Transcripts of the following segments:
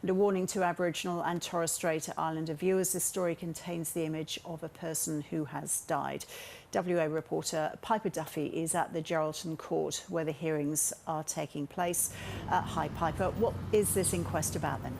And a warning to Aboriginal and Torres Strait Islander viewers, this story contains the image of a person who has died. WA reporter Piper Duffy is at the Geraldton Court where the hearings are taking place. Hi Piper, what is this inquest about then?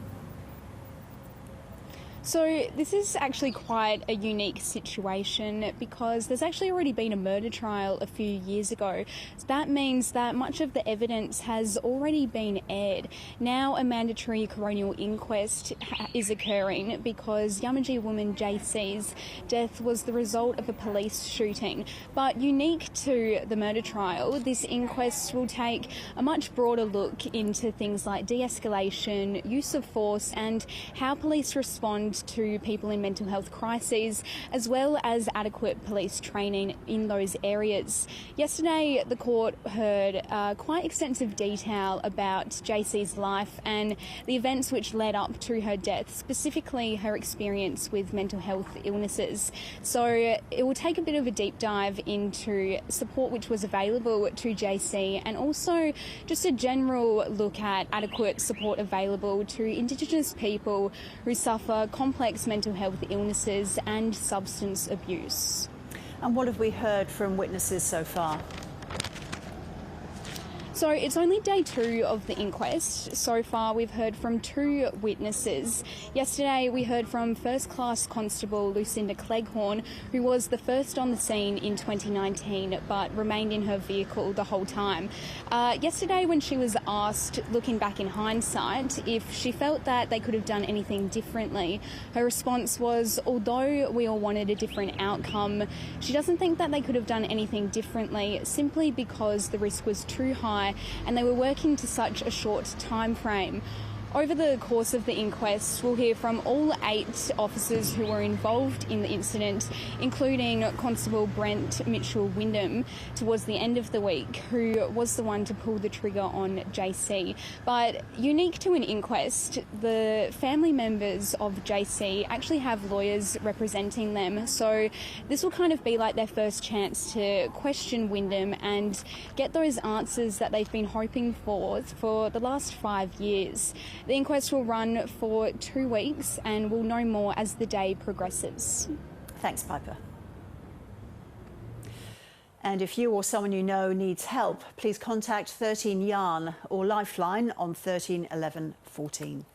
So this is actually quite a unique situation because there's actually already been a murder trial a few years ago. So that means that much of the evidence has already been aired. Now a mandatory coronial inquest is occurring because Yamatji woman JC's death was the result of a police shooting. But unique to the murder trial, this inquest will take a much broader look into things like de-escalation, use of force and how police respond to people in mental health crises, as well as adequate police training in those areas. Yesterday, the court heard quite extensive detail about JC's life and the events which led up to her death, specifically her experience with mental health illnesses. So it will take a bit of a deep dive into support which was available to JC and also just a general look at adequate support available to Indigenous people who suffer complex mental health illnesses and substance abuse. And what have we heard from witnesses so far? So it's only day 2 of the inquest. So far we've heard from 2 witnesses. Yesterday we heard from First Class Constable Lucinda Cleghorn, who was the first on the scene in 2019 but remained in her vehicle the whole time. Yesterday when she was asked, looking back in hindsight, if she felt that they could have done anything differently, her response was, although we all wanted a different outcome, she doesn't think that they could have done anything differently simply because the risk was too high and they were working to such a short time frame. Over the course of the inquest, we'll hear from all 8 officers who were involved in the incident, including Constable Brent Mitchell-Wyndham towards the end of the week, who was the one to pull the trigger on JC. But unique to an inquest, the family members of JC actually have lawyers representing them. So this will kind of be like their first chance to question Wyndham and get those answers that they've been hoping for the last 5 years. The inquest will run for 2 weeks and we'll know more as the day progresses. Thanks, Piper. And if you or someone you know needs help, please contact 13 Yarn or Lifeline on 13 11 14.